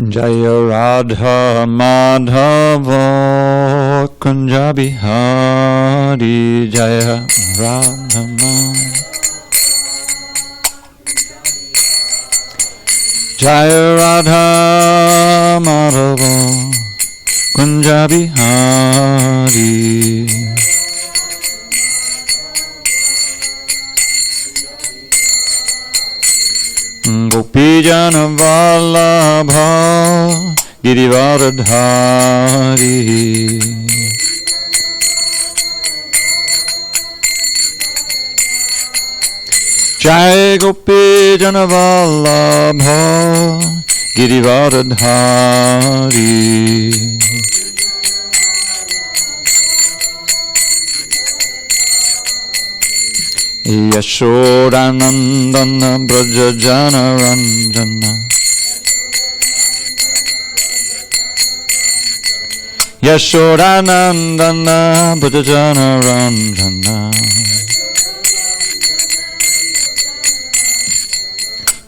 Jaya Radha Madhava Kunja Bihari Jaya Radha Madhava Jaya Radha Madhava Kunja Bihari Gopijana Vallabha Girivardhari Jai Gopijana Vallabha Girivardhari Yashodanandana Brajajana Ranjana Yashodanandana Brajajana Ranjana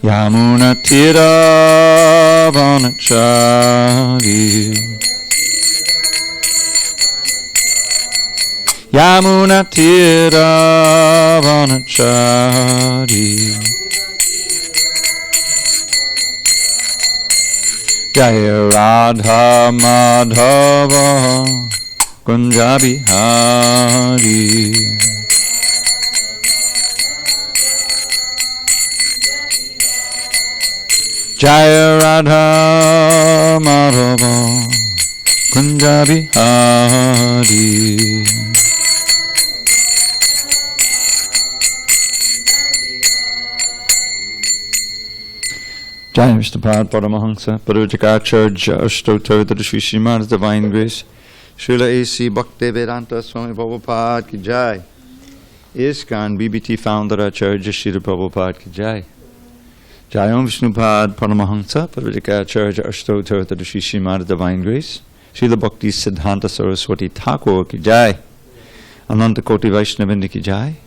Yamuna Tira Vanachari Yamuna Tira Vanachari Jaya Radha Madhava Kunja Bihari Jaya Radha Madhava Kunja Bihari Jai Vishnupad Paramahansa Parujikacharya Ashtottara Sri Srimad's Divine Grace Srila A.C. Bhaktivedanta Swami Prabhupada Ki Jai ISKCON BBT Founder Acharya Srila Prabhupada Ki Jai Jai Om Vishnupad Paramahansa Parujikacharya Ashtottara Sri Srimad's Divine Grace Srila Bhakti Siddhanta Saraswati Thakur Ki Jai Ananta Koti Vaishnavinda Ki Jai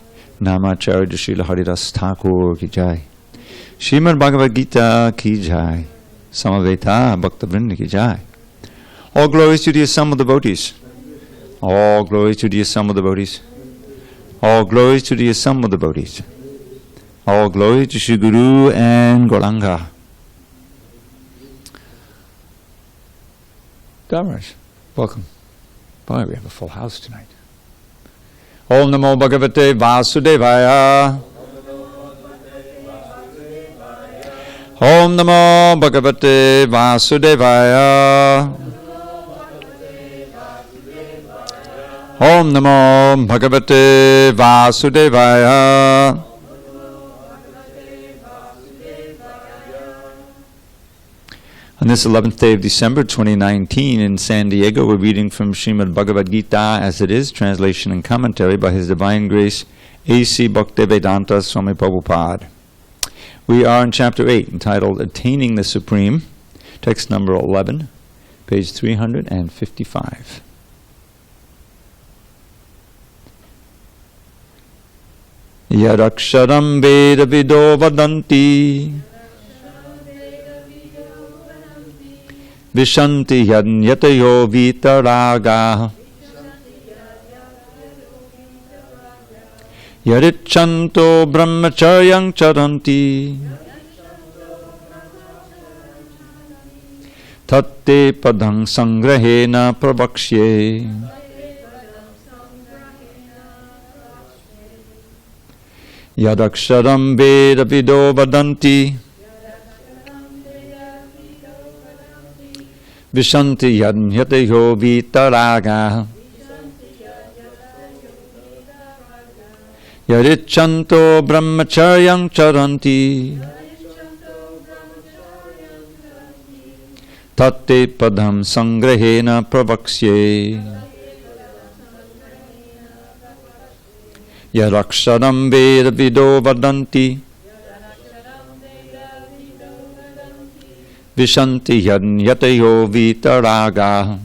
Namacharya Srila Haridas Thakur Ki Jai Srimad Bhagavad Gita Ki Jai Samaveta Bhakta Vrinda Ki Jai. All glories to the assembled devotees. All glories to the assembled devotees. All glories to the assembled devotees. All glory to Shri Guru and Gauranga. Dharaj, welcome. Boy, we have a full house tonight. Om Namo Bhagavate Vasudevaya. Om Namo Bhagavate Vasudevaya. Om Namo Bhagavate Vasudevaya. On this 11th day of December 2019 in SanDiego, we're reading from Srimad Bhagavad Gita as it is, translation and commentary by His Divine Grace A.C. Bhaktivedanta Swami Prabhupada. We are in chapter 8, entitled Attaining the Supreme, text number 11, page 355. Yadaksharam Veda Vido Vadanti Vishanti Yadnyatayo Vitaraga Yadichanto Brahmacharyang Charanti Tatte Padang Sangrahena Pravaksye Yadaksharam Veda Vido Vadanti Vishanti Yadnyatayo Vitaraga Yadichanto Brahmacharyang Charanti Tatte Padam Sangrahena Pravaksye Yadaksharam Veda Vido Vadanti Vishanti Yadnyatayo Vitaraga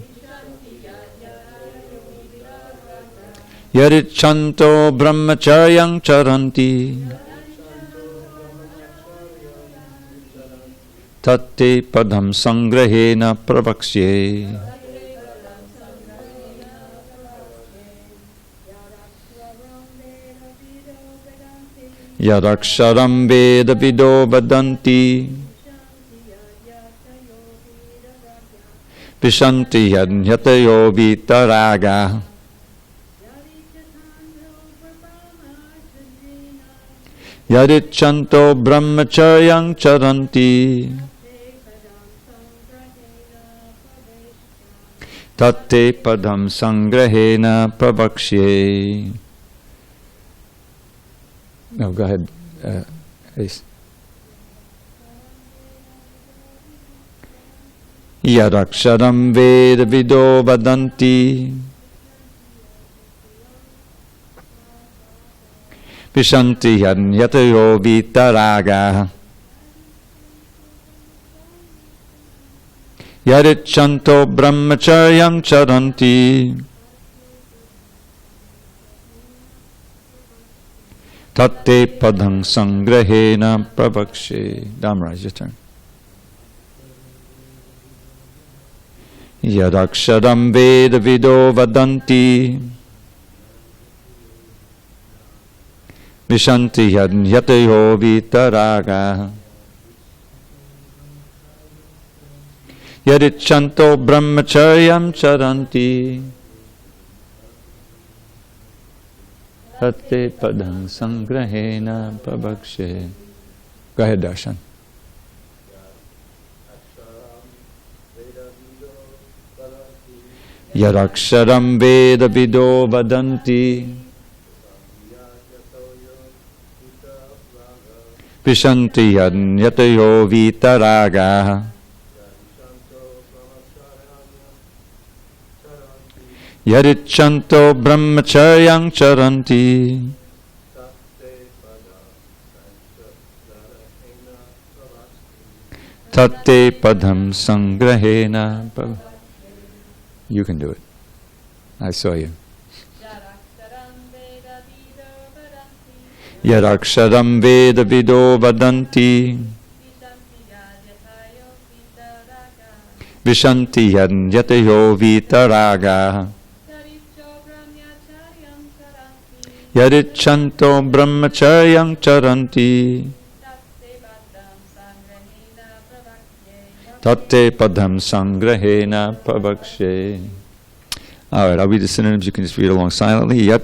Yadichanto Brahmacharyang Charanti tatte padam sangrahena pravaksye. Yadaksharam veda vido vadanti vishanti yadnyatayo vitaraga. Yadichanto brahmacharyang charanti tatte padam sangrahena pravaksye. No, go ahead, Ace. Yadaksharam veda vido vadanti vishanti yatayo vitaraga. Yadichanto brahmacharyam charanti tatte padang sangrahena pravakshe. Dhamraj, your turn. Yadaksharam veda vido vadanti vishanti yatayo vitaraga. Yadichanto brahmacharyam charanti tatte padang sangrahena pravakshe. Go ahead, Darshan. Yadaksharam veda vido vadanti vishanti yatayo vitaraga. Yadichanto brahmacharyang charanti tatte padam sangrahena. You can do it. I saw you. Yadaksharam veda vido vadanti vishanti yatayo vitaraga. Yadichanto brahmacharyang charanti tatte padam sangrahena pravakshe. All right, I'll read the synonyms. You can just read along silently. Yat,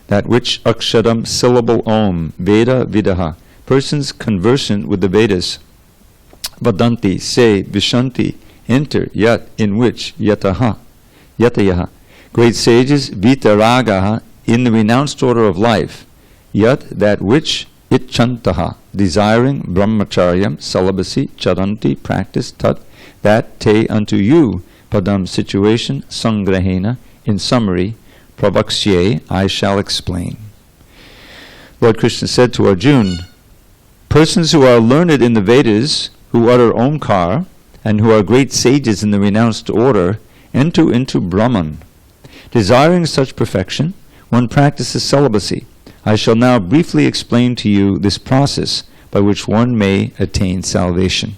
that which aksharam, syllable om, Veda vidaha, persons conversant with the Vedas. Vadanti, say, vishanti, enter, yat, in which, yataha, yatayaha, great sages, vitaragaha, in the renounced order of life. Yat, that which, icchantaha, desiring, brahmacharyam, celibacy, charanti, practice, tat, that, te, unto you, padam, situation, sangrahena, in summary, pravaksye, I shall explain. Lord Krishna said to Arjuna, persons who are learned in the Vedas, who utter Omkar, and who are great sages in the renounced order, enter into Brahman. Desiring such perfection, one practices celibacy. I shall now briefly explain to you this process by which one may attain salvation.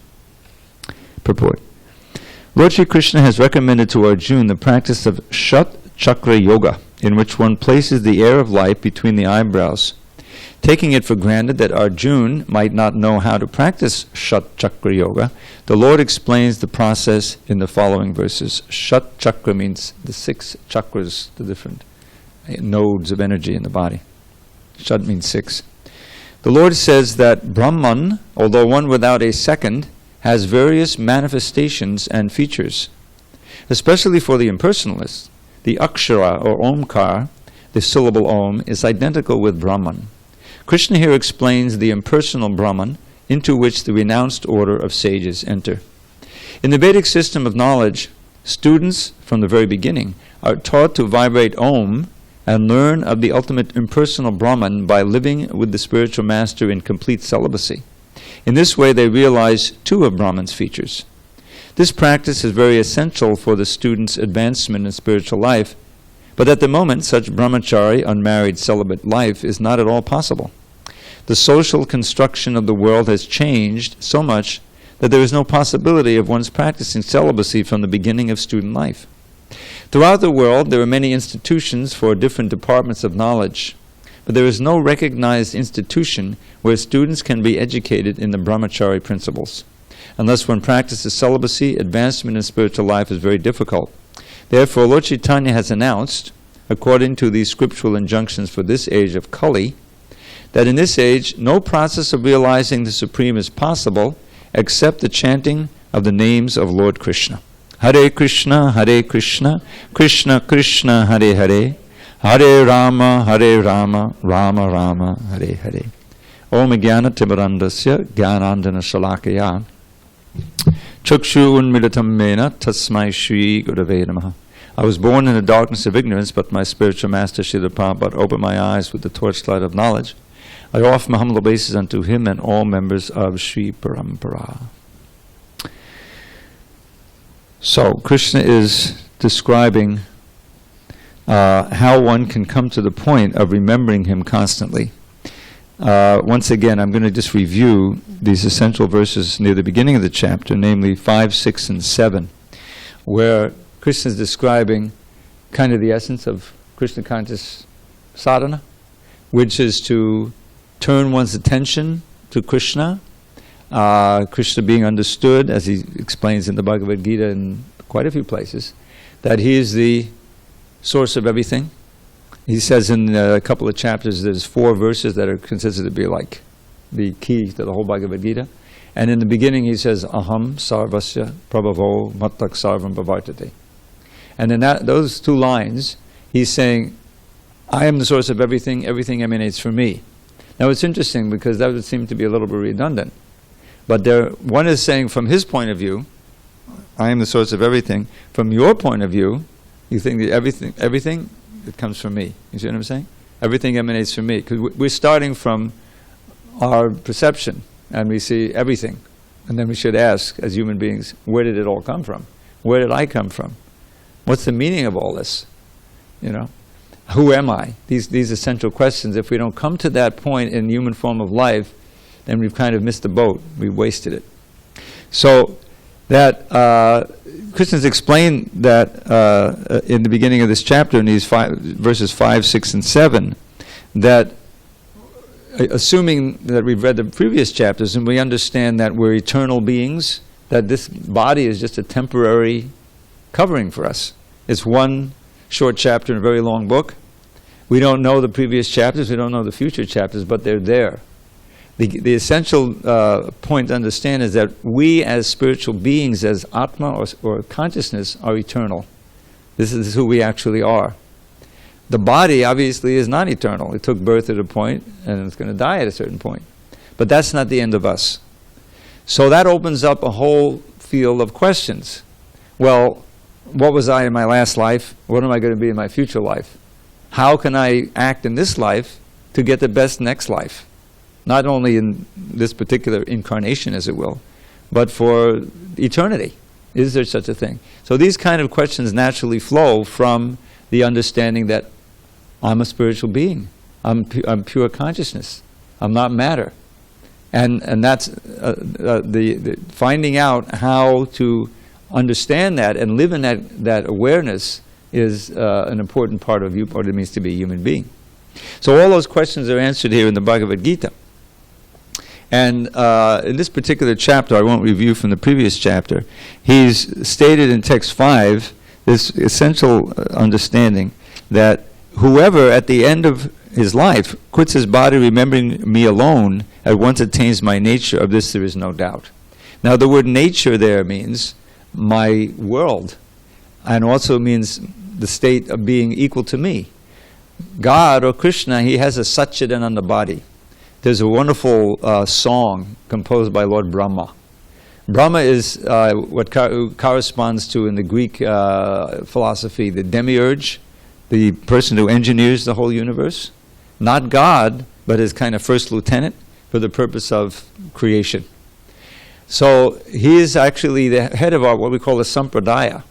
Purport. Lord Shri Krishna has recommended to Arjuna the practice of Shat Chakra Yoga, in which one places the air of life between the eyebrows. Taking it for granted that Arjuna might not know how to practice Shat Chakra Yoga, the Lord explains the process in the following verses. Shat Chakra means the 6 chakras, the different nodes of energy in the body. Shat means 6. The Lord says that Brahman, although one without a second, has various manifestations and features. Especially for the impersonalists, the Akshara or Omkar, the syllable Om, is identical with Brahman. Krishna here explains the impersonal Brahman into which the renounced order of sages enter. In the Vedic system of knowledge, students from the very beginning are taught to vibrate Om and learn of the ultimate impersonal Brahman by living with the spiritual master in complete celibacy. In this way they realize 2 of Brahman's features. This practice is very essential for the student's advancement in spiritual life, but at the moment such brahmachari, unmarried celibate life is not at all possible. The social construction of the world has changed so much that there is no possibility of one's practicing celibacy from the beginning of student life. Throughout the world, there are many institutions for different departments of knowledge, but there is no recognized institution where students can be educated in the brahmachari principles. Unless one practices celibacy, advancement in spiritual life is very difficult. Therefore, Lord Chaitanya has announced, according to these scriptural injunctions for this age of Kali, that in this age, no process of realizing the Supreme is possible except the chanting of the names of Lord Krishna. Hare Krishna, Krishna Krishna, Hare Hare, Hare Rama, Rama Rama, Hare Hare. Om Jnana Timirandasya Jnanandana Shalakaya Chakshu Unmilitam Mena Tasmai Shri Gurave Namaha. I was born in the darkness of ignorance, but my spiritual master Srila Prabhupada opened my eyes with the torchlight of knowledge. I offer my humble obeisance unto him and all members of Sri Parampara. So, Krishna is describing how one can come to the point of remembering him constantly. Once again, I'm going to just review these essential verses near the beginning of the chapter, namely 5, 6, and 7, where Krishna is describing kind of the essence of Krishna conscious sadhana, which is to turn one's attention to Krishna, Krishna being understood, as he explains in the Bhagavad Gita in quite a few places, that he is the source of everything. He says in a couple of chapters there's 4 verses that are considered to be like the key to the whole Bhagavad Gita. And in the beginning he says, Aham sarvasya prabhavo mattak sarvam bhavartate. And in those 2 lines, he's saying, I am the source of everything, everything emanates from me. Now it's interesting because that would seem to be a little bit redundant. But one is saying from his point of view, I am the source of everything. From your point of view, you think that everything it comes from me. You see what I'm saying? Everything emanates from me. Because we're starting from our perception, and we see everything. And then we should ask, as human beings, where did it all come from? Where did I come from? What's the meaning of all this? You know? Who am I? These essential questions. If we don't come to that point in human form of life, then we've kind of missed the boat. We've wasted it. So that Krishna's explained that in the beginning of this chapter, in these verses 5, 6, and 7, that assuming that we've read the previous chapters and we understand that we're eternal beings, that this body is just a temporary covering for us. It's one short chapter in a very long book. We don't know the previous chapters, we don't know the future chapters, but they're there. The essential point to understand is that we as spiritual beings, as Atma or consciousness, are eternal. This is who we actually are. The body obviously is not eternal. It took birth at a point and it's going to die at a certain point. But that's not the end of us. So that opens up a whole field of questions. Well, what was I in my last life? What am I going to be in my future life? How can I act in this life to get the best next life? Not only in this particular incarnation, as it will, but for eternity. Is there such a thing? So these kind of questions naturally flow from the understanding that I'm a spiritual being. I'm pure consciousness. I'm not matter. And that's the finding out how to understand that and live in that awareness is an important part of what it means to be a human being. So all those questions are answered here in the Bhagavad Gita. And in this particular chapter, I won't review from the previous chapter, he's stated in text 5 this essential understanding that whoever at the end of his life quits his body remembering me alone at once attains my nature. Of this there is no doubt. Now the word nature there means my world, and also means the state of being equal to me. God or Krishna, he has a Satchidananda body. There's a wonderful song composed by Lord Brahma. Brahma is what corresponds to, in the Greek philosophy, the demiurge, the person who engineers the whole universe. Not God, but his kind of first lieutenant for the purpose of creation. So he is actually the head of what we call a sampradaya.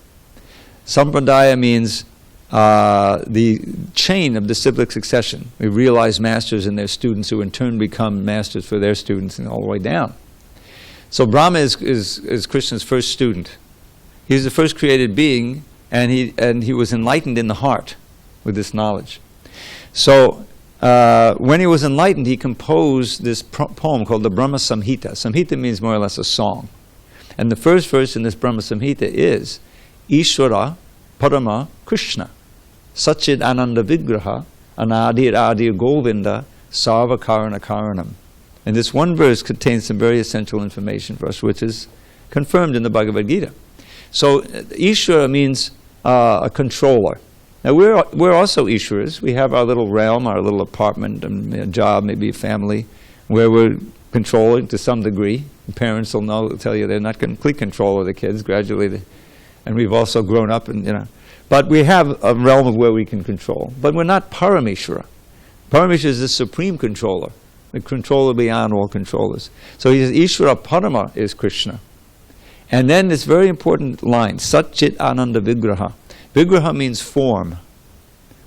Sampradaya means the chain of disciplic succession. We realize masters and their students who in turn become masters for their students and all the way down. So Brahma is Krishna's first student. He's the first created being, and he was enlightened in the heart with this knowledge. So when he was enlightened, he composed this poem called the Brahma-Samhita. Samhita means more or less a song. And the first verse in this Brahma-Samhita is Ishvara Parama Krishna Satchid Ananda Vigraha Anadir Adir Govinda Sarva Karana Karanam. And this one verse contains some very essential information for us, which is confirmed in the Bhagavad Gita. So Ishvara means a controller. Now we're also Ishwaras. We have our little realm, our little apartment, and a job, maybe a family, where we're controlling to some degree. Parents will tell you they're not complete control of the kids gradually, and we've also grown up, and But we have a realm of where we can control. But we're not Parameshwara. Parameshwara is the supreme controller, the controller beyond all controllers. So he says Ishvara Parama is Krishna. And then this very important line, Satchit Ananda Vigraha. Vigraha means form.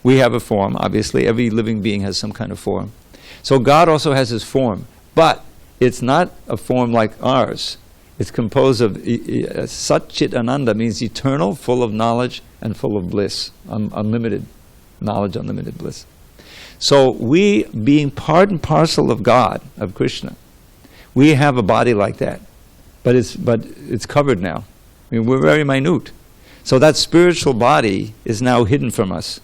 We have a form, obviously. Every living being has some kind of form. So God also has his form. But it's not a form like ours. It's composed of Satchit Ananda, means eternal, full of knowledge, and full of bliss. Unlimited knowledge, unlimited bliss. So we, being part and parcel of God, of Krishna, we have a body like that. But it's covered now. I mean, we're very minute. So that spiritual body is now hidden from us.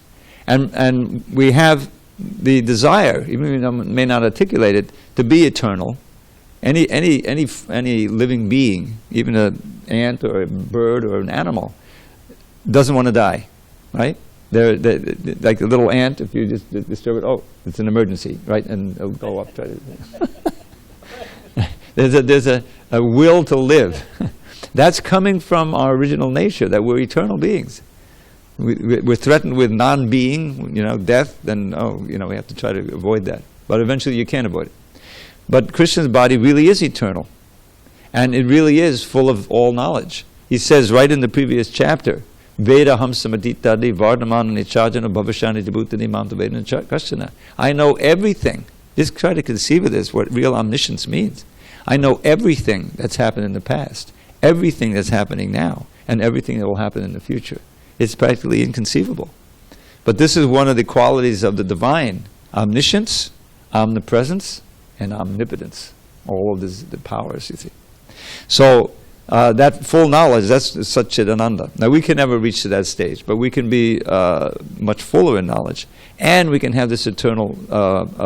And we have the desire, even if we may not articulate it, to be eternal. Any living being, even an ant or a bird or an animal, doesn't want to die, right? They're like a little ant, if you just disturb it, oh, it's an emergency, right? And it'll go up, try to... There's a will to live. That's coming from our original nature, that we're eternal beings. We're threatened with non-being, death, then, we have to try to avoid that. But eventually you can't avoid it. But Krishna's body really is eternal. And it really is full of all knowledge. He says right in the previous chapter, Veda hamsamaditadi vardhamana nichajana bhavashani jabhutani mamtaveda kashana. I know everything. Just try to conceive of this, what real omniscience means. I know everything that's happened in the past, everything that's happening now, and everything that will happen in the future. It's practically inconceivable. But this is one of the qualities of the divine: omniscience, omnipresence, and omnipotence. All of the powers, you see. So that full knowledge, that's Satchit Ananda. Now we can never reach to that stage, but we can be much fuller in knowledge. And we can have this eternal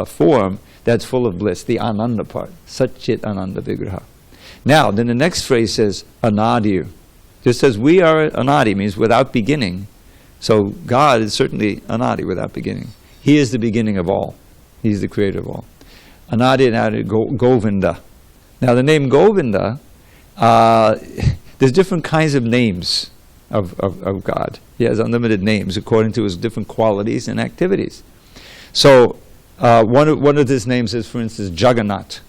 form that's full of bliss, the Ananda part. Satchit Ananda Vigraha. Now, then the next phrase says, Anadir. Just says we are Anadi, means without beginning. So God is certainly Anadi, without beginning. He is the beginning of all. He's the creator of all. Anadi Govinda. Now the name Govinda, there's different kinds of names of God. He has unlimited names according to his different qualities and activities. So one of his names is, for instance, Jagannath.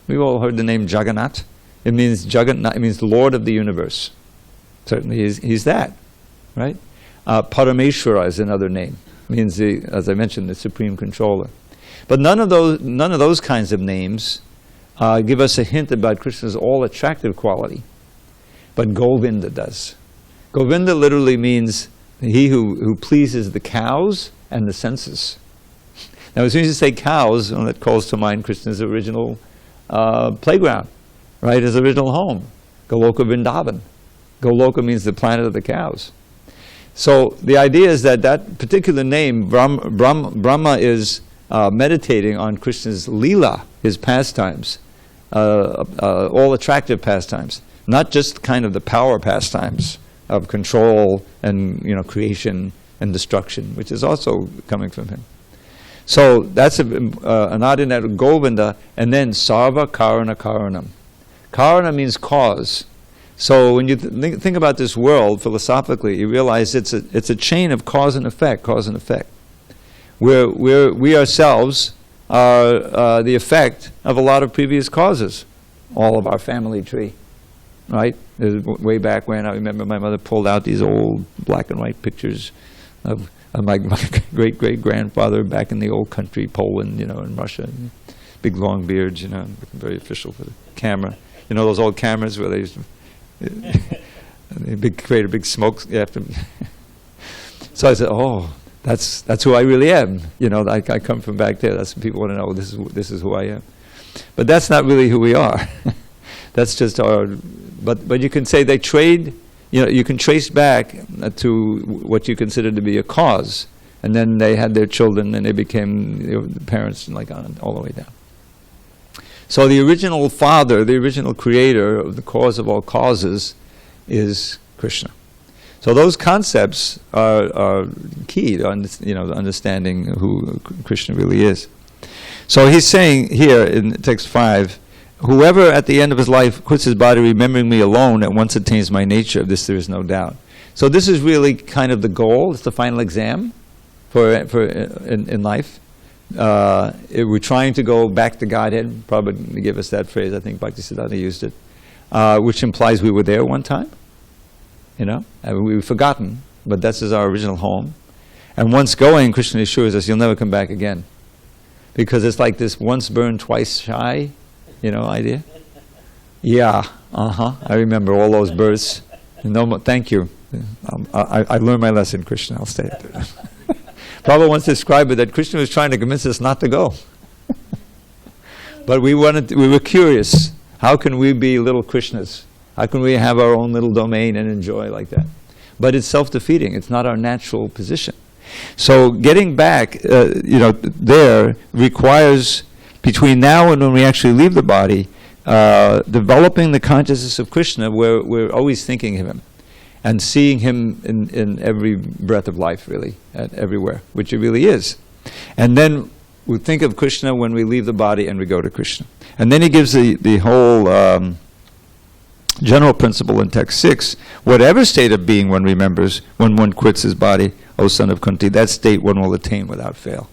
We've all heard the name Jagannath. It means Jagannath. It means Lord of the universe. Certainly, he's that, right? Parameshwara is another name. It means, as I mentioned, the supreme controller. But none of those kinds of names give us a hint about Krishna's all-attractive quality. But Govinda does. Govinda literally means he who pleases the cows and the senses. Now, as soon as you say cows, that calls to mind Krishna's original playground, right? His original home, Goloka Vrindavan. Goloka means the planet of the cows. So the idea is that particular name, Brahma is meditating on Krishna's Leela, his pastimes, all attractive pastimes, not just kind of the power pastimes of control and creation and destruction, which is also coming from him. So that's Anadinat Govinda, and then Sarva Karana Karanam. Karana means cause. So when you think about this world philosophically, you realize it's a chain of cause and effect, where we ourselves are the effect of a lot of previous causes. All of our family tree, right? Way back when, I remember my mother pulled out these old black and white pictures of my great-great-grandfather back in the old country, Poland, in Russia. Big long beards, looking very official for the camera. You know those old cameras where they used to create a big smoke after. So I said, oh, that's who I really am. You know, I come from back there. That's what people want to know. This is who I am. But that's not really who we are. That's just our. But you can say they trade. You know, you can trace back to what you consider to be a cause, and then they had their children, and they became parents, and like on all the way down. So the original father, the original creator of the cause of all causes, is Krishna. So those concepts are key to understanding who Krishna really is. So he's saying here in text 5, whoever at the end of his life quits his body remembering me alone at once attains my nature. Of this there is no doubt. So this is really kind of the goal. It's the final exam in life. We're trying to go back to Godhead. Probably give us that phrase. I think Bhaktisiddhanta used it, which implies we were there one time. You know, and we've forgotten, but this is our original home. And once going, Krishna assures us you'll never come back again, because it's like this once burned, twice shy, idea. Yeah, I remember all those births. No more, thank you. I learned my lesson, Krishna. I'll stay there. Prabhupada once described it that Krishna was trying to convince us not to go. But we were curious. How can we be little Krishnas? How can we have our own little domain and enjoy like that? But it's self-defeating. It's not our natural position. So getting back, there requires, between now and when we actually leave the body, developing the consciousness of Krishna, where we're always thinking of him and seeing him in every breath of life, really, everywhere, which he really is. And then we think of Krishna when we leave the body and we go to Krishna. And then he gives the whole general principle in text 6, whatever state of being one remembers when one quits his body, O son of Kunti, that state one will attain without fail.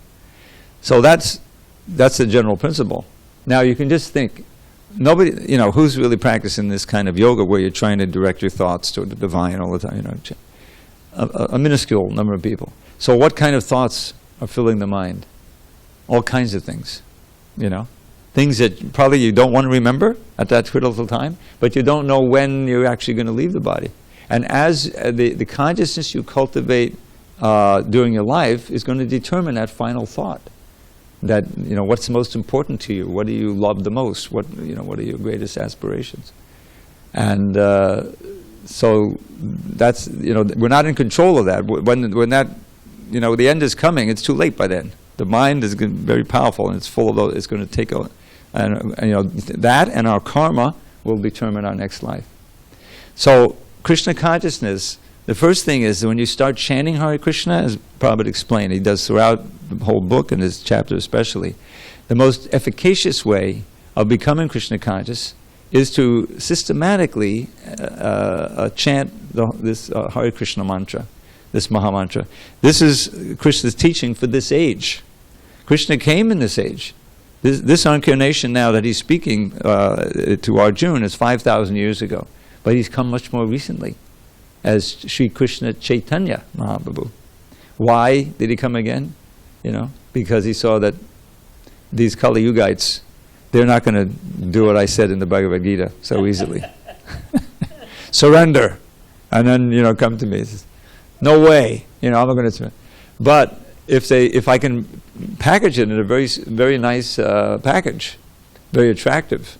So that's the general principle. Now you can just think, nobody, who's really practicing this kind of yoga where you're trying to direct your thoughts to the divine all the time, a minuscule number of people. So what kind of thoughts are filling the mind? All kinds of things, Things that probably you don't want to remember at that critical time, but you don't know when you're actually going to leave the body. And as the consciousness you cultivate during your life is going to determine that final thought. That, what's most important to you? What do you love the most? What are your greatest aspirations? And so that's, we're not in control of that. When that, the end is coming, it's too late by then. The mind is very powerful, and it's full of those. It's going to take over. And that and our karma will determine our next life. So Krishna consciousness, the first thing is when you start chanting Hare Krishna, as Prabhupada explained, he does throughout the whole book and this chapter especially, the most efficacious way of becoming Krishna conscious is to systematically chant this Hare Krishna mantra, this Maha Mantra. This is Krishna's teaching for this age. Krishna came in this age. This incarnation now that he's speaking to Arjuna is 5,000 years ago. But he's come much more recently as Sri Krishna Chaitanya Mahaprabhu. Why did he come again? Because he saw that these Kali Yugites, they're not going to do what I said in the Bhagavad Gita so easily. Surrender. And then, come to me. He says, no way. I'm not going to surrender. But if I can package it in a very, very nice package, very attractive,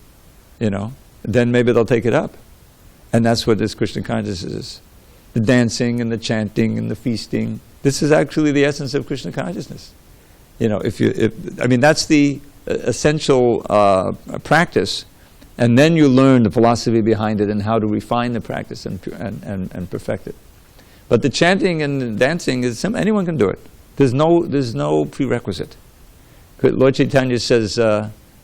then maybe they'll take it up. And that's what this Krishna consciousness is. The dancing and the chanting and the feasting. This is actually the essence of Krishna consciousness. That's the essential practice. And then you learn the philosophy behind it and how to refine the practice and perfect it. But the chanting and the dancing is anyone can do it. There's no prerequisite. Lord Chaitanya says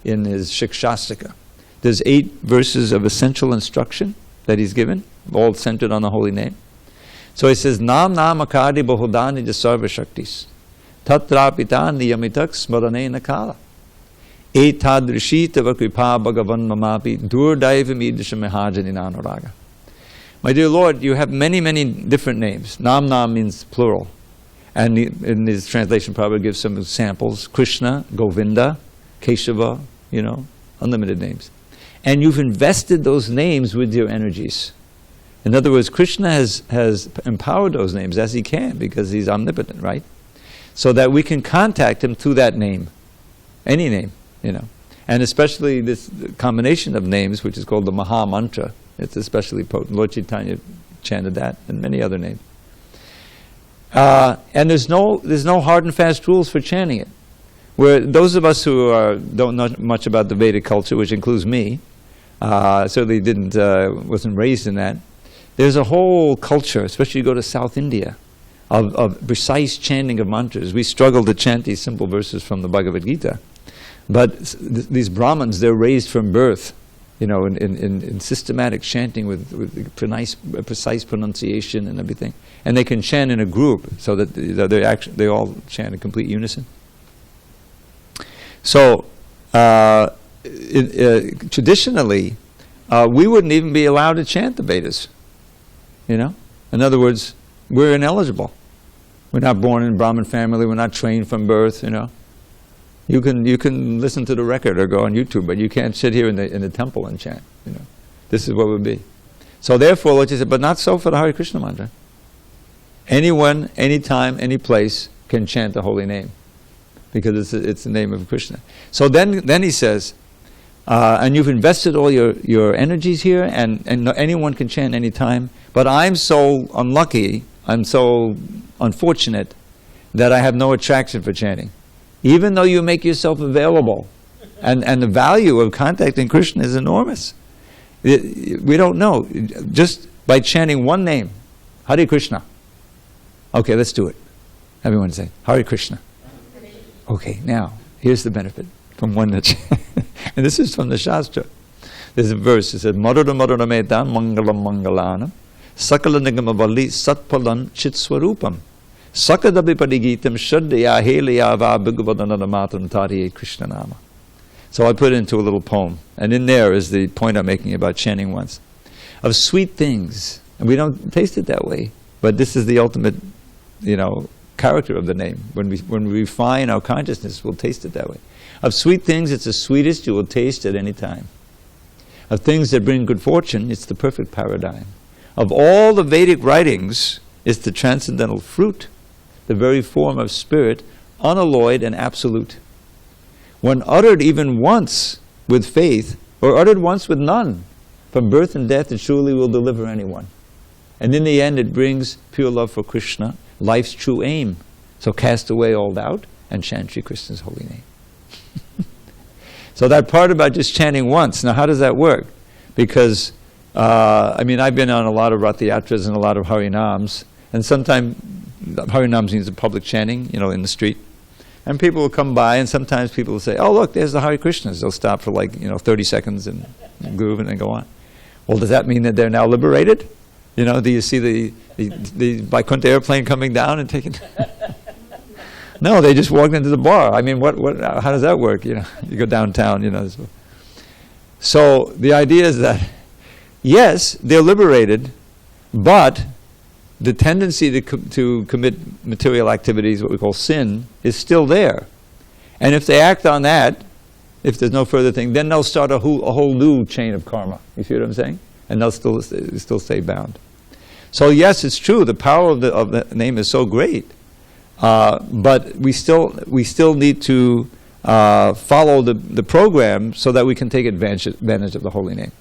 in his Shikshastika, there's 8 verses of essential instruction that he's given, all centered on the holy name. So he says, Nam Akadi Bahudani Jasarva Shaktis, Tatrapita Niyamitak Smarane Nakala, Etadrishi Tava Kripa Bhagavan Mamapi, Durdaivam Idrisha Mehajani Nanuraga. My dear Lord, you have many, many different names. Nam means plural. And in his translation, probably gives some examples. Krishna, Govinda, Keshava, unlimited names. and you've invested those names with your energies. In other words, Krishna has empowered those names as he can, because he's omnipotent, right? So that we can contact him through that name. Any name, you know. And especially this combination of names, which is called the Maha Mantra. It's especially potent. Lord Chaitanya chanted that, and many other names. And there's no hard and fast rules for chanting it. Where those of us who don't know much about the Vedic culture, which includes me, certainly wasn't raised in that. There's a whole culture, especially you go to South India, of precise chanting of mantras. We struggle to chant these simple verses from the Bhagavad Gita. But these Brahmins, they're raised from birth, you know, in systematic chanting with precise pronunciation and everything. And they can chant in a group, so that they all chant in complete unison. So, traditionally, we wouldn't even be allowed to chant the Vedas. You know? In other words, we're ineligible. We're not born in a Brahmin family, we're not trained from birth, you know. You can listen to the record or go on YouTube, but you can't sit here in the temple and chant, you know. This is what it would be. So therefore, Lord Jesus said, but not so for the Hare Krishna mantra. Anyone, anytime, any place can chant the holy name, because it's the name of Krishna. So then he says, and you've invested all your energies here, and anyone can chant anytime, but I'm so unlucky, I'm so unfortunate, that I have no attraction for chanting. Even though you make yourself available, and the value of contacting Krishna is enormous. We don't know. Just by chanting one name, Hare Krishna. Okay, let's do it. Everyone say, Hare Krishna. Okay, now, here's the benefit from one that and this is from the Shastra. There's a verse, it says, Madhura Madhura Metan Mangalam Mangalanam Sakala Nigama Valli Satpalan Chitswarupam Sakadabi Padigitam Shaddaya Heliyava Bhagavadanada Matram Tariye Krishna Nama. So I put it into a little poem, and in there is the point I'm making about chanting once. Of sweet things, and we don't taste it that way, but this is the ultimate, you know, character of the name. When we refine our consciousness, we'll taste it that way. Of sweet things, it's the sweetest you will taste at any time. Of things that bring good fortune, it's the perfect paradigm. Of all the Vedic writings, it's the transcendental fruit, the very form of spirit, unalloyed and absolute. When uttered even once with faith, or uttered once with none, from birth and death it truly will deliver anyone. And in the end it brings pure love for Krishna, life's true aim. So cast away all doubt and chant Shri Krishna's holy name. So that part about just chanting once, now how does that work? Because, I mean, I've been on a lot of Rath Yatras and a lot of Harinams, and sometimes Harinams means the public chanting, you know, in the street. And people will come by, and sometimes people will say, oh look, there's the Hare Krishnas. They'll stop for 30 seconds and groove and then go on. Well, does that mean that they're now liberated? You know, do you see the Vaikuntha airplane coming down and taking... No, they just walked into the bar. I mean, how does that work? You know, you go downtown, you know. So the idea is that, yes, they're liberated, but the tendency to commit material activities, what we call sin, is still there. And if they act on that, if there's no further thing, then they'll start a whole new chain of karma. You see what I'm saying? And they'll still stay bound. So yes, it's true. The power of the name is so great. But we still need to follow the program so that we can take advantage of the holy name.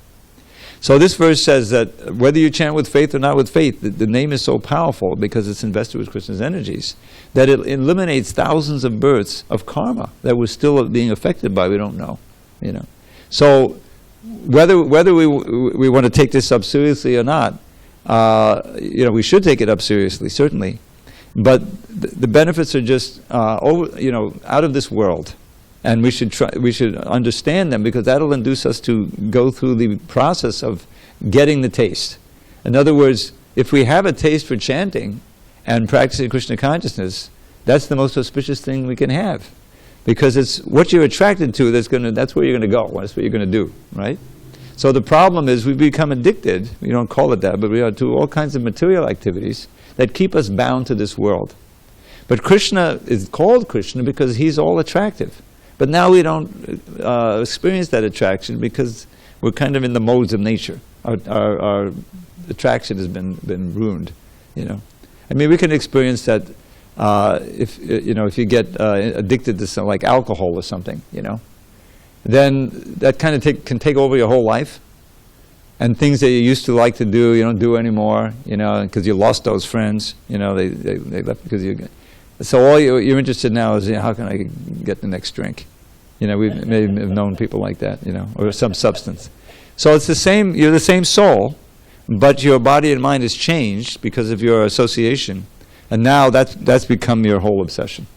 So this verse says that whether you chant with faith or not with faith, the name is so powerful because it's invested with Krishna's energies that it eliminates thousands of births of karma that we're still being affected by. We don't know, you know. So whether we want to take this up seriously or not, you know, we should take it up seriously, certainly. But the benefits are just out of this world, and we should understand them, because that'll induce us to go through the process of getting the taste. In other words, if we have a taste for chanting and practicing Krishna consciousness, that's the most auspicious thing we can have, because it's what you're attracted to that's where you're going to go. That's what you're going to do, right? So the problem is we become addicted. We don't call it that, but we are to all kinds of material activities that keep us bound to this world. But Krishna is called Krishna because he's all attractive. But now we don't experience that attraction because we're kind of in the modes of nature. Our attraction has been ruined, you know. I mean, we can experience that if you get addicted to something like alcohol or something, you know, then that kind of can take over your whole life. And things that you used to like to do, you don't do anymore, you know, because you lost those friends, you know, they left because you. So all you're interested now is, you know, how can I get the next drink? You know, we may have known people like that, you know, or some substance. So it's the same. You're the same soul, but your body and mind has changed because of your association, and now that's become your whole obsession.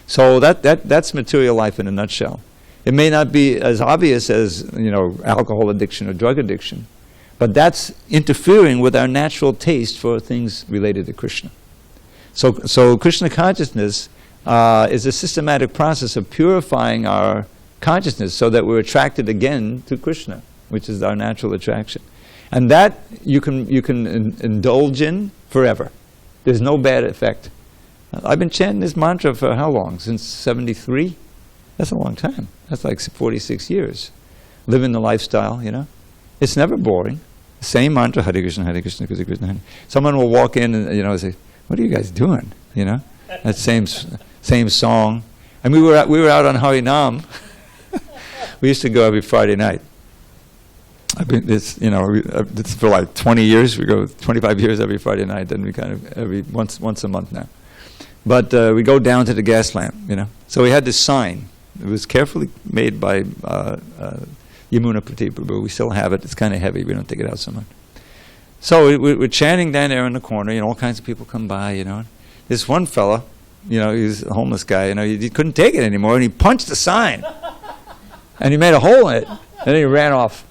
So that's material life in a nutshell. It may not be as obvious as, you know, alcohol addiction or drug addiction, but that's interfering with our natural taste for things related to Krishna. So Krishna consciousness is a systematic process of purifying our consciousness so that we're attracted again to Krishna, which is our natural attraction. And that you can indulge in forever. There's no bad effect. I've been chanting this mantra for how long? Since 73? That's a long time. That's like 46 years. Living the lifestyle, you know. It's never boring. Same mantra, harekrishna, harekrishna, Krishna Krishna, Hare. Someone will walk in and, you know, say, "What are you guys doing?" You know, that same song. And we were out on Harinam. We used to go every Friday night. I've been this for like 20 years. We go 25 years every Friday night. Then we kind of once a month now. But we go down to the gas lamp, you know. So we had this sign. It was carefully made by Yamuna Pratipa, but we still have it. It's kind of heavy. We don't take it out so much. So we're chanting down there in the corner. You know, all kinds of people come by. You know, this one fella, you know, he's a homeless guy. You know, he couldn't take it anymore, and he punched the sign, and he made a hole in it, and then he ran off.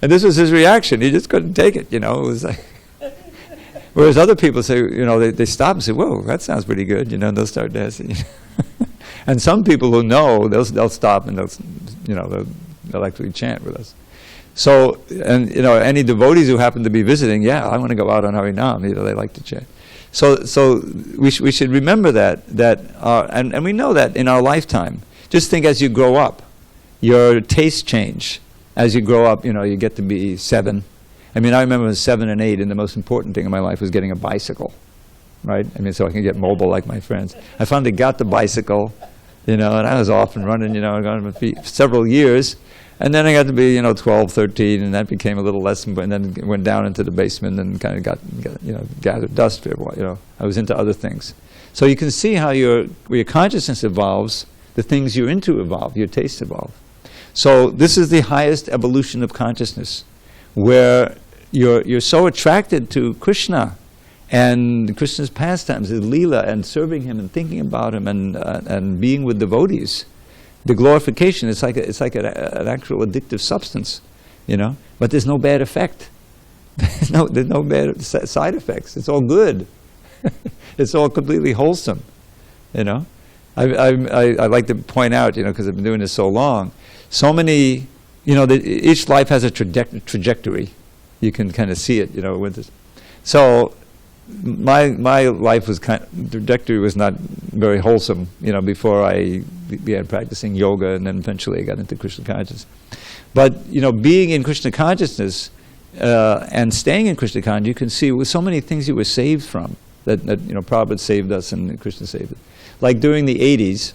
And this was his reaction. He just couldn't take it. You know, it was like. Whereas other people say, you know, they stop and say, "Whoa, that sounds pretty good," you know, and they'll start dancing. And some people who know, they'll stop and they'll actually chant with us. So, and you know, any devotees who happen to be visiting, yeah, I want to go out on Harinam. You know, they like to chant. So we should remember that and we know that in our lifetime. Just think, as you grow up, your tastes change. As you grow up, you know, you get to be 7. I mean, I remember when I was 7 and 8, and the most important thing in my life was getting a bicycle, right? I mean, so I can get mobile like my friends. I finally got the bicycle, you know, and I was off and running, you know, I got on my feet for several years. And then I got to be, you know, 12, 13, and that became a little less, and then went down into the basement and kind of gathered dust for a while, you know. I was into other things. So you can see how your consciousness evolves, the things you're into evolve, your tastes evolve. So this is the highest evolution of consciousness, where you're so attracted to Krishna and Krishna's pastimes, his Leela, and serving him and thinking about him and being with devotees. The glorification, it's like an actual addictive substance, you know. But there's no bad effect. There's no bad side effects. It's all good. It's all completely wholesome, you know. I like to point out, you know, because I've been doing this so long, so many. You know, each life has a trajectory. You can kind of see it, you know, with this. So my life was trajectory was not very wholesome, you know, before I began practicing yoga, and then eventually I got into Krishna consciousness. But, you know, being in Krishna consciousness and staying in Krishna consciousness, you can see with so many things you were saved from, that you know, Prabhupada saved us and Krishna saved us. Like during the 80s,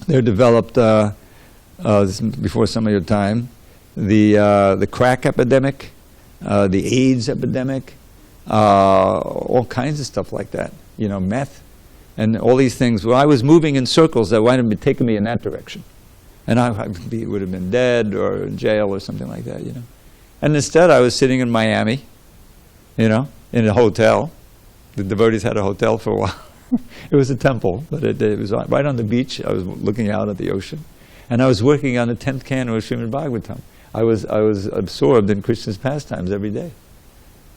there developed, this is before some of your time, the crack epidemic, the AIDS epidemic, all kinds of stuff like that. You know, meth, and all these things. Well, I was moving in circles that would have taken me in that direction, and I would have been dead or in jail or something like that. You know, and instead I was sitting in Miami, you know, in a hotel. The devotees had a hotel for a while. It was a temple, but it was right on the beach. I was looking out at the ocean. And I was working on the 10th canon of Srimad Bhagavatam. I was absorbed in Krishna's pastimes every day.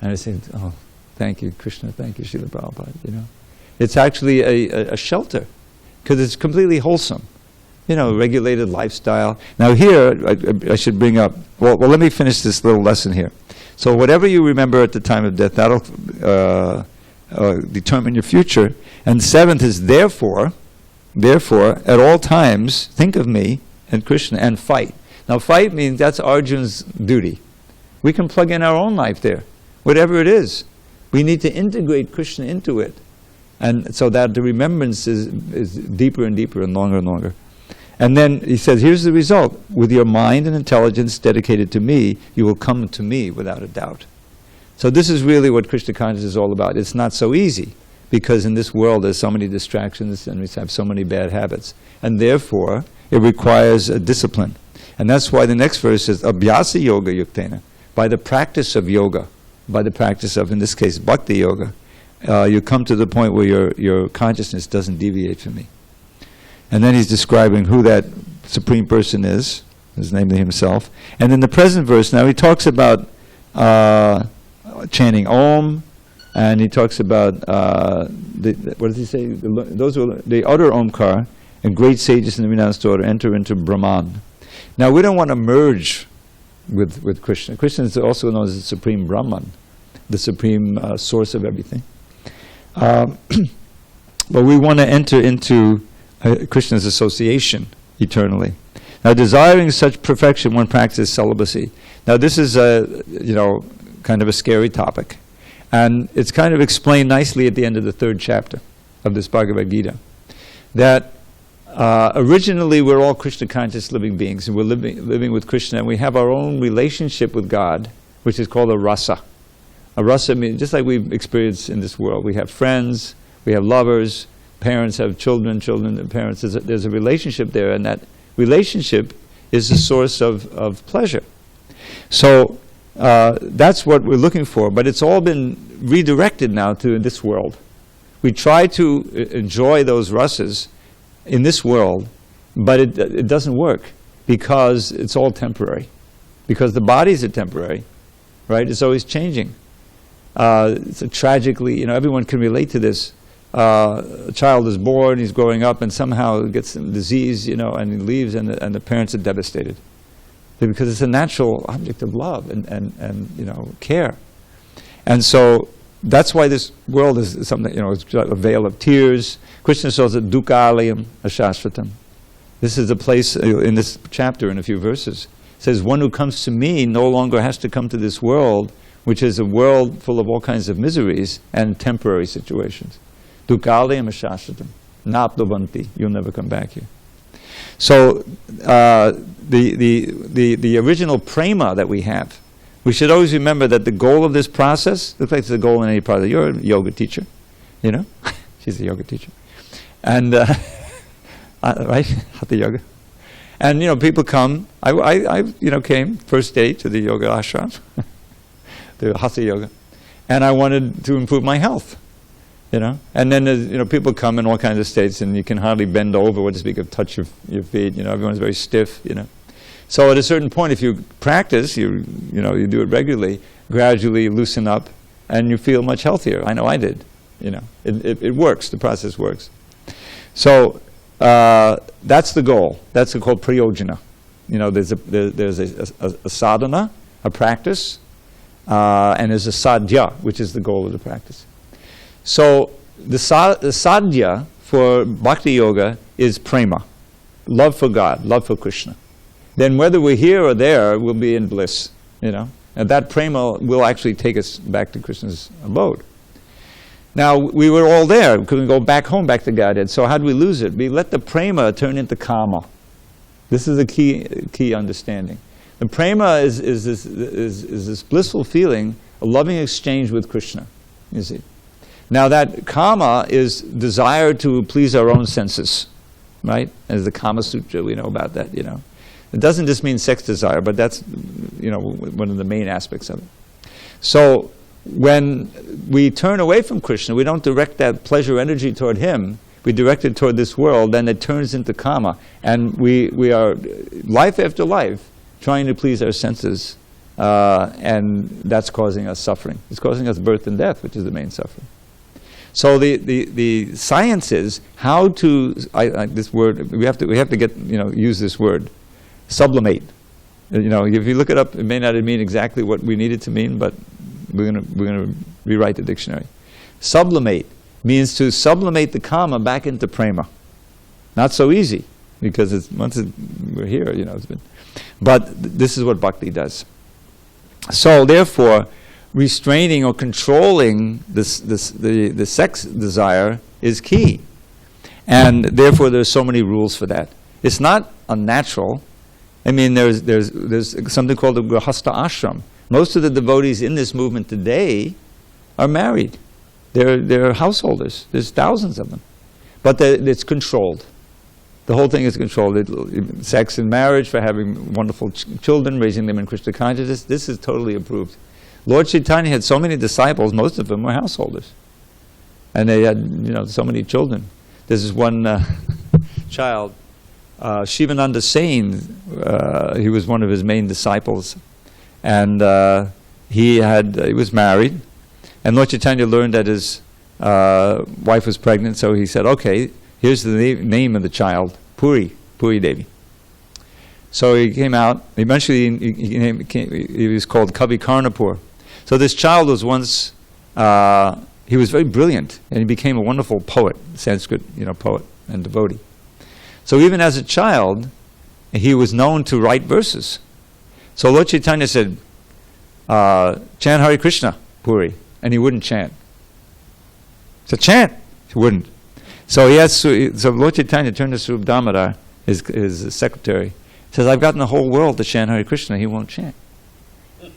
And I said, "Oh, thank you, Krishna, thank you, Srila Prabhupada," you know. It's actually a shelter, because it's completely wholesome. You know, regulated lifestyle. Now here, I should bring up, well, let me finish this little lesson here. So whatever you remember at the time of death, that'll determine your future. And 7th is therefore, at all times, think of me and Krishna and fight. Now fight means that's Arjuna's duty. We can plug in our own life there, whatever it is. We need to integrate Krishna into it, and so that the remembrance is deeper and deeper and longer. And then he says, here's the result. With your mind and intelligence dedicated to me, you will come to me without a doubt. So this is really what Krishna Consciousness is all about. It's not so easy, because in this world there's so many distractions and we have so many bad habits. And therefore, it requires a discipline. And that's why the next verse says, Abhyasa yoga yuktena. By the practice of yoga, by the practice of, in this case, bhakti yoga, you come to the point where your consciousness doesn't deviate from me. And then he's describing who that Supreme Person is, his name himself. And in the present verse now he talks about chanting Om, and he talks about, what does he say? Those who they utter Omkar, and great sages in the renounced order enter into Brahman. Now we don't want to merge with Krishna. Krishna is also known as the Supreme Brahman, the supreme source of everything. But we want to enter into Krishna's association eternally. Now, desiring such perfection, one practices celibacy. Now, this is kind of a scary topic, and it's kind of explained nicely at the end of the 3rd chapter of this Bhagavad Gita. That originally we're all Krishna conscious living beings, and we're living with Krishna, and we have our own relationship with God, which is called a rasa. A rasa means, just like we've experienced in this world, we have friends, we have lovers, parents have children and parents. There's a relationship there, and that relationship is the source of pleasure. So that's what we're looking for, but it's all been redirected now to this world. We try to enjoy those rasas in this world, but it doesn't work, because it's all temporary. Because the bodies are temporary, right? It's always changing. It's tragically, everyone can relate to this. A child is born, he's growing up, and somehow gets some disease, and he leaves, and the parents are devastated. Because it's a natural object of love and care. And so that's why this world is something, it's a veil of tears. Krishna calls it dukkhalayam ashashvatam. This is a place in this chapter, in a few verses. It says, one who comes to me no longer has to come to this world, which is a world full of all kinds of miseries and temporary situations. Dukkhalayam ashashvatam. Napdavanti. You'll never come back here. So the original prema that we have, we should always remember that the goal of this process, looks like it's the goal in any part of you're a yoga teacher, she's a yoga teacher, and right, hatha yoga, and people come. I came first day to the yoga ashram, the hatha yoga, and I wanted to improve my health. And then people come in all kinds of states, and you can hardly bend over, what to speak of touch your feet. Everyone's very stiff. So at a certain point, if you practice, you do it regularly, gradually loosen up, and you feel much healthier. I know I did. It works. The process works. So that's the goal. That's called prayojana. There's a sadhana, a practice, and there's a sadhya, which is the goal of the practice. So the sadhya for bhakti yoga is prema, love for God, love for Krishna. Then whether we're here or there, we'll be in bliss, and that prema will actually take us back to Krishna's abode. Now, we were all there. We couldn't go back home, back to Godhead. So how do we lose it? We let the prema turn into kama. This is a key understanding. The prema is this blissful feeling, a loving exchange with Krishna, you see. Now that kama is desire to please our own senses, right? As the Kama Sutra, we know about that, It doesn't just mean sex desire, but that's, one of the main aspects of it. So when we turn away from Krishna, we don't direct that pleasure energy toward him, we direct it toward this world, then it turns into kama. And we are, life after life, trying to please our senses, and that's causing us suffering. It's causing us birth and death, which is the main suffering. So the science is how to, this word, we have to get, use this word, sublimate. If you look it up, it may not mean exactly what we need it to mean, but we're gonna rewrite the dictionary. Sublimate means to sublimate the kama back into prema. Not so easy, because we're here, it's been. But this is what bhakti does. So therefore, restraining or controlling the sex desire is key. And therefore there's so many rules for that. It's not unnatural. I mean, there's something called the Grihastha ashram. Most of the devotees in this movement today are married. They're householders. There's thousands of them. But it's controlled. The whole thing is controlled. Sex and marriage for having wonderful children, raising them in Krishna consciousness, this is totally approved. Lord Chaitanya had so many disciples, most of them were householders. And they had, so many children. This is one child, Shivananda Sain, he was one of his main disciples. And he was married. And Lord Chaitanya learned that his wife was pregnant, so he said, okay, here's the name of the child, Puri Devi. So he came out. Eventually, he was called Kavi Karnapur. So this child was once, he was very brilliant, and he became a wonderful poet, Sanskrit, poet and devotee. So even as a child, he was known to write verses. So Lord Chaitanya said, chant Hare Krishna, Puri, and he wouldn't chant. So chant, he wouldn't. So Lord Chaitanya turned to Swarup Damodar, his secretary, says, I've gotten the whole world to chant Hare Krishna, he won't chant.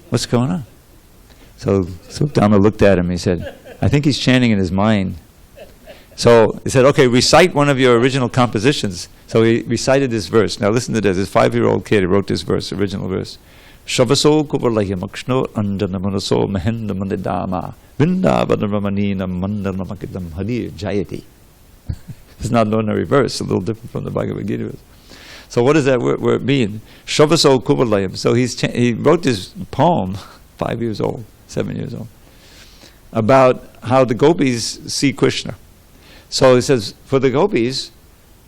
What's going on? So Swarup Damodar looked at him, he said, I think he's chanting in his mind. So he said, okay, recite one of your original compositions. So he recited this verse. Now listen to this, this 5-year-old kid who wrote this verse, original verse. Shavaso kuvarlaya makshno andana manaso mahenda mandidama vindavana ramanina mandana makidam hadir jayati. It's not an ordinary verse, a little different from the Bhagavad Gita. So what does that word mean? Shavaso kuvarlayam. So he wrote this poem, 5 years old, 7 years old, about how the gopis see Krishna. So he says, for the gopis,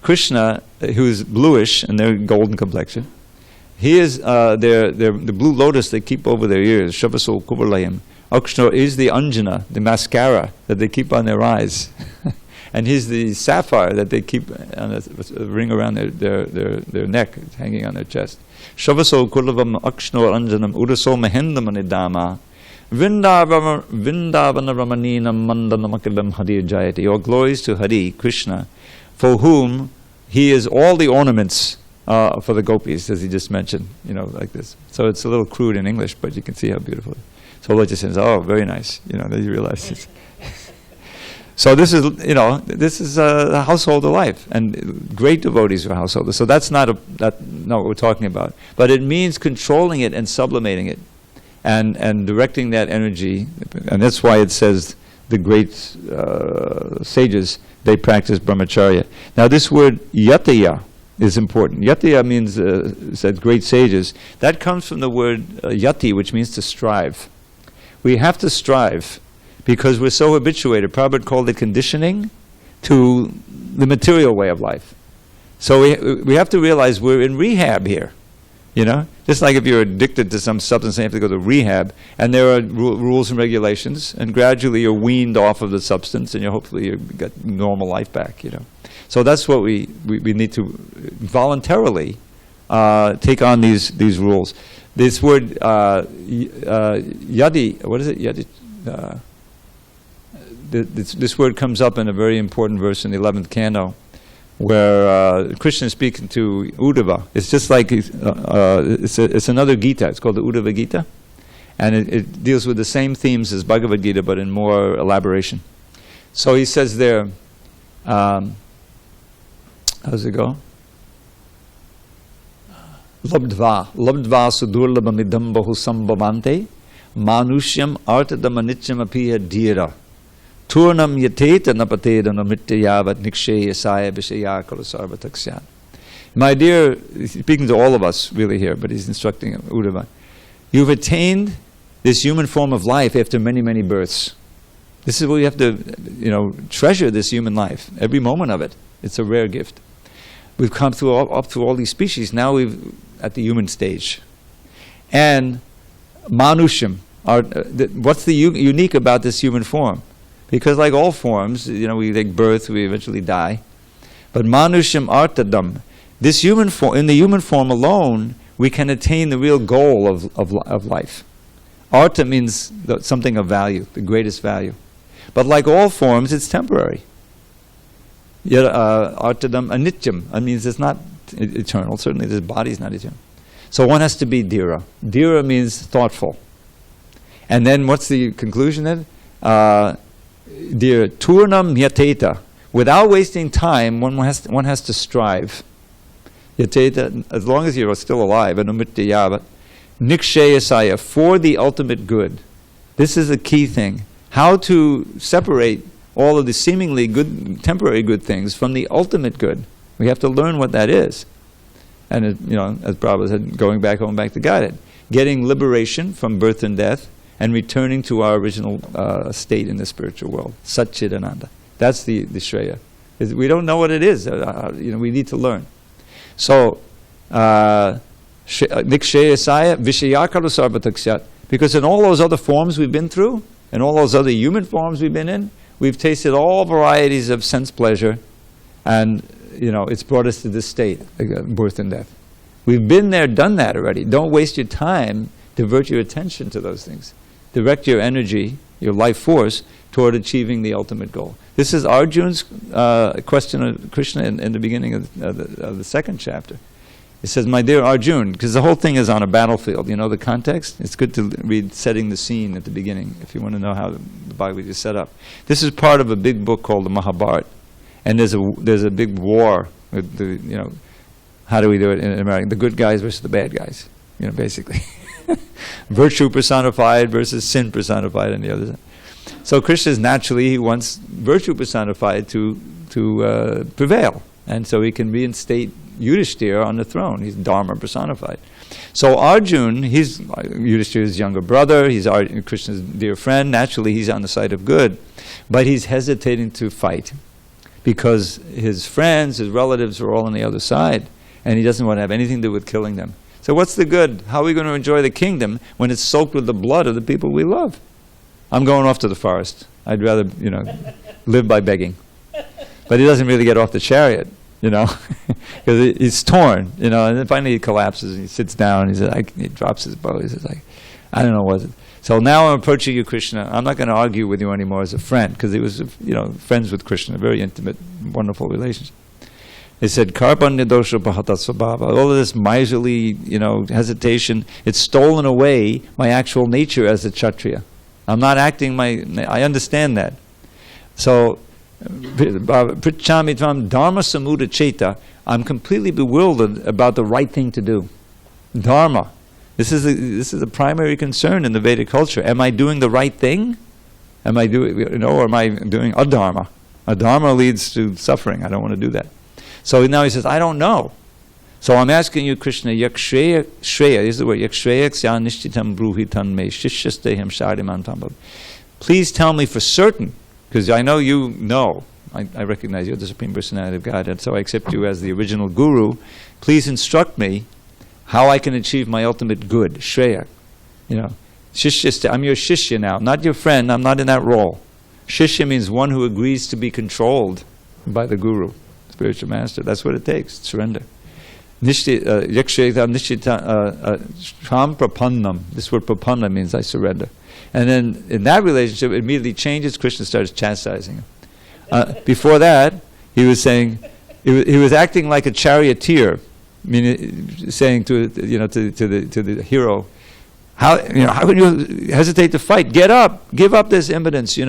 Krishna, who's bluish and they're golden complexion, he is the blue lotus they keep over their ears, Shavaso Kuvalayam. Akshno is the anjana, the mascara that they keep on their eyes. And he's the sapphire that they keep on a ring around their neck, hanging on their chest. Shavaso Kulavam Akshno Anjanam Udaso Mahendamanidama Vindavana Ramanina Mandanamakadam Hadir Jayati. All glories to Hari, Krishna, for whom he is all the ornaments for the gopis, as he just mentioned, like this. So it's a little crude in English, but you can see how beautiful it is. So Lord just says, oh, very nice. Then you realize it's so this is a householder life, and great devotees are householders. So that's not what we're talking about. But it means controlling it and sublimating it, and directing that energy, and that's why it says the great sages, they practice brahmacharya. Now this word yataya is important. Yataya means, said great sages. That comes from the word yati, which means to strive. We have to strive because we're so habituated. Prabhupada called it conditioning to the material way of life. So we have to realize we're in rehab here. Just like if you're addicted to some substance, you have to go to rehab, and there are rules and regulations, and gradually you're weaned off of the substance, and hopefully you get normal life back. So that's what we need to voluntarily take on these rules. This word yadi, what is it? Yadi. This word comes up in a very important verse in the 11th canto, where Krishna is speaking to Uddhava. It's just like it's another Gita. It's called the Uddhava Gita, and it deals with the same themes as Bhagavad Gita, but in more elaboration. So he says there, how does it go? Labdva sudurlabamidam bahusambhavante manushyam artadamanityam apiya dhira turnam yateta napateda namityavat nikshe yasaya vishaya kalasarvataksyan. My dear, he's speaking to all of us really here, but he's instructing Uddhava. You've attained this human form of life after many, many births. This is what you have to, treasure this human life, every moment of it. It's a rare gift. We've come up through all these species. Now we've at the human stage. And manusham, what's the unique about this human form? Because like all forms, we take birth, we eventually die. But manusham artadam, this human form, in the human form alone, we can attain the real goal of life. Artha means something of value, the greatest value. But like all forms, it's temporary. Yet artadam anityam, that means it's not eternal. Certainly this body is not eternal. So one has to be dhira. Dhira means thoughtful. And then what's the conclusion then? Dhira turnam yateta. Without wasting time, one has to strive. Yateta, as long as you're still alive, anumityaya, nikshayasaya, for the ultimate good. This is a key thing. How to separate all of the seemingly good, temporary good things from the ultimate good. We have to learn what that is. And as Prabhupada said, going back to guide getting liberation from birth and death, and returning to our original state in the spiritual world, Satchidananda. That's the Shreya. We don't know what it is. We need to learn. So, Nikshayasaya Vishayakaru Sarvatakshat. Because in all those other forms we've been through, and all those other human forms we've been in, we've tasted all varieties of sense pleasure, and it's brought us to this state, birth and death. We've been there, done that already. Don't waste your time. Divert your attention to those things. Direct your energy, your life force, toward achieving the ultimate goal. This is Arjuna's question of Krishna in the beginning of the second chapter. It says, my dear Arjuna, because the whole thing is on a battlefield. You know the context? It's good to read setting the scene at the beginning if you want to know how the Bhagavad is set up. This is part of a big book called the Mahabharata. And there's a big war with how do we do it in America? The good guys versus the bad guys, basically. Virtue personified versus sin personified on the other side. So Krishna he wants virtue personified to prevail. And so he can reinstate Yudhishthira on the throne. He's Dharma personified. So Arjuna, he's Yudhishthira's younger brother, he's Krishna's dear friend, naturally he's on the side of good. But he's hesitating to fight because his friends, his relatives are all on the other side, and he doesn't want to have anything to do with killing them. So what's the good? How are we going to enjoy the kingdom when it's soaked with the blood of the people we love? I'm going off to the forest. I'd rather, live by begging. But he doesn't really get off the chariot, because he's torn, and then finally he collapses and he sits down and he drops his bow. He says, I don't know what it is. So now I'm approaching you, Krishna. I'm not going to argue with you anymore as a friend, because he was, friends with Krishna, a very intimate, wonderful relationship. He said, Karpanya dosha bhatat svabhava. All of this miserly, hesitation, it's stolen away my actual nature as a Kshatriya. I'm not acting I understand that. So, Prichami tvam dharma samuda cheta. I'm completely bewildered about the right thing to do. Dharma. This is a primary concern in the Vedic culture. Am I doing the right thing? Am I doing, or am I doing adharma? Adharma leads to suffering. I don't want to do that. So now he says, I don't know. So I'm asking you, Krishna, yakshreya, this is the word, yakshreya ksya nishchitam bruhi tanme shishyasteham shariman tambal. Please tell me for certain, because I know you know, I recognize you're the Supreme Personality of God, and so I accept you as the original guru. Please instruct me how I can achieve my ultimate good, shreya. Shishyasteham, I'm your shishya now, not your friend, I'm not in that role. Shishya means one who agrees to be controlled by the guru. Spiritual master, that's what it takes, surrender. Yakshayam nishchitam prapannam. This word prapanna means I surrender. And then in that relationship, it immediately changes. Krishna starts chastising him. Before that, he was saying, he was acting like a charioteer, meaning saying to the hero, how can you hesitate to fight? Get up, give up this impotence. You're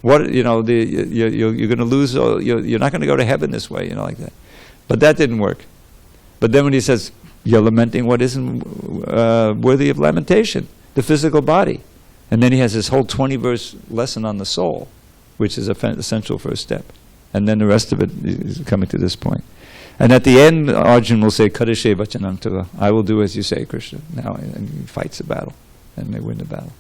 going to lose. You're not going to go to heaven this way. Like that. But that didn't work. But then when he says, you're lamenting what isn't worthy of lamentation, the physical body. And then he has this whole 20-verse lesson on the soul, which is an essential first step. And then the rest of it is coming to this point. And at the end, Arjuna will say, Kadashe vachanam tava. I will do as you say, Krishna. Now, and he fights the battle, and they win the battle.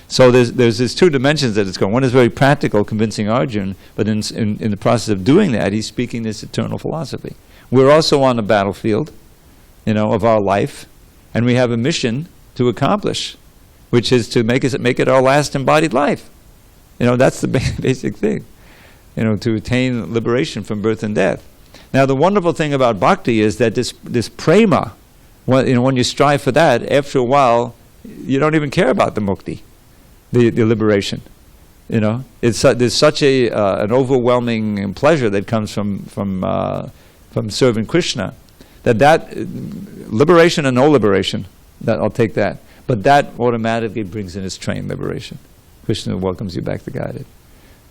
So there's these two dimensions that it's going. One is very practical, convincing Arjuna, but in the process of doing that, he's speaking this eternal philosophy. We're also on the battlefield, of our life, and we have a mission to accomplish, which is to make it our last embodied life. That's the basic thing. To attain liberation from birth and death. Now the wonderful thing about bhakti is that this prema, when you strive for that, after a while, you don't even care about the mukti, the liberation. There's such an overwhelming pleasure that comes from serving Krishna, that liberation and no liberation, that I'll take that. But that automatically brings in its train liberation. Krishna welcomes you back to Godhead.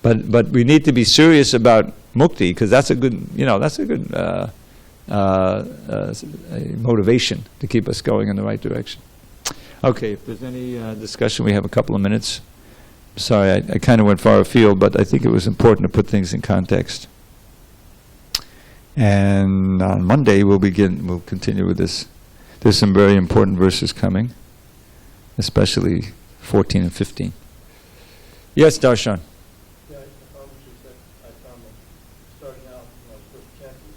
But we need to be serious about mukti, because that's a good motivation to keep us going in the right direction. Okay, if there's any discussion, we have a couple of minutes. Sorry, I kind of went far afield, but I think it was important to put things in context. And on Monday we'll continue with this. There's some very important verses coming, especially 14 and 15. Yes, Darshan. Yeah, I found that starting out, first chanting,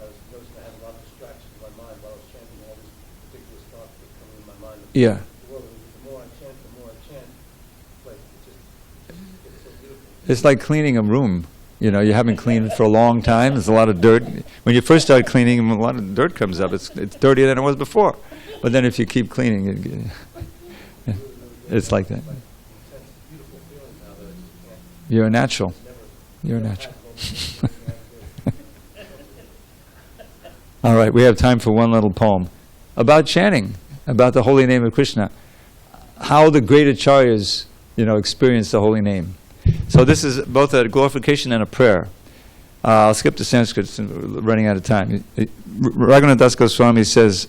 I was noticing I had a lot of distractions in my mind while I was chanting, all these ridiculous thoughts were coming in my mind. Yeah. The more I chant, like, it just gets so beautiful. It's like cleaning a room. You haven't cleaned for a long time. There's a lot of dirt. When you first start cleaning, a lot of dirt comes up. It's dirtier than it was before. But then if you keep cleaning, it's like that. You're a natural. You're a natural. All right, we have time for one little poem about chanting, about the holy name of Krishna. How the great acharyas, experience the holy name. So this is both a glorification and a prayer. I'll skip the Sanskrit since we're running out of time. Raghunath Das Goswami says,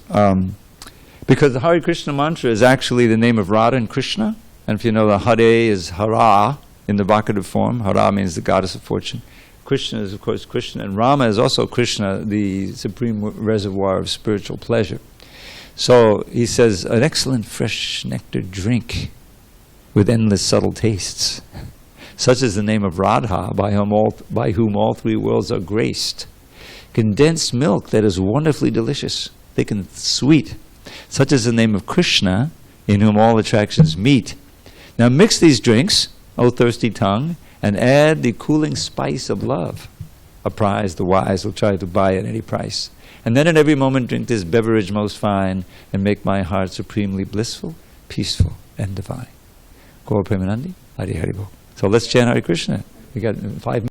because the Hare Krishna mantra is actually the name of Radha and Krishna, and if you know, the Hare is Hara in the vocative form. Hara means the goddess of fortune. Krishna is, of course, Krishna, and Rama is also Krishna, the supreme reservoir of spiritual pleasure. So he says, an excellent fresh nectar drink with endless subtle tastes. Such is the name of Radha, by whom all three worlds are graced. Condensed milk that is wonderfully delicious, thick and sweet. Such is the name of Krishna, in whom all attractions meet. Now mix these drinks, O thirsty tongue, and add the cooling spice of love. A prize the wise will try to buy at any price. And then at every moment drink this beverage most fine, and make my heart supremely blissful, peaceful, and divine. Gaur Premanandi, Hari Hari Bol. So let's chant Hare Krishna. We got 5 minutes.